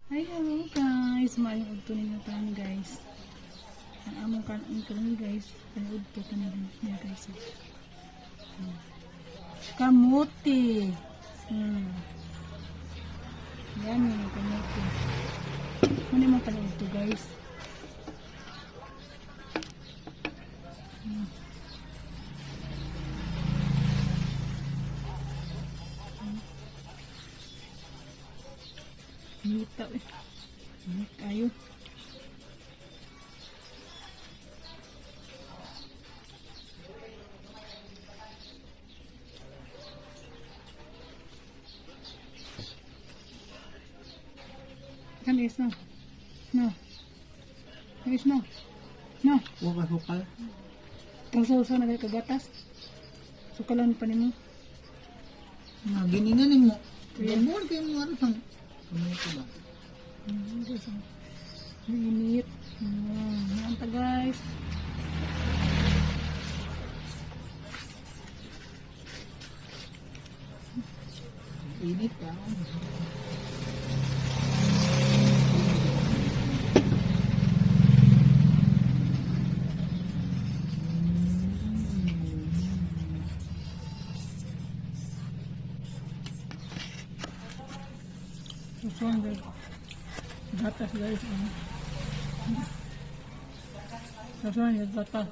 Hi, hello guys. Maayong udto ninyo tanan guys. Ang among kanon guys, ang udto tanan niya guys. Kamuti. Yan yung kamuti. Ano yung mga udto guys? Mita eh. Kayo. Kan is no. No. Kan is no. No. Hukal-hukal. Tangsa-usa na kay kagatas. Sukalan pa nimo. Mga giningan mo. Bumor kayo mo ano sang. Kamuti ba? Init. Nanta guys. Init ka. Susun guys. Gatas guys. Susun ya gatas.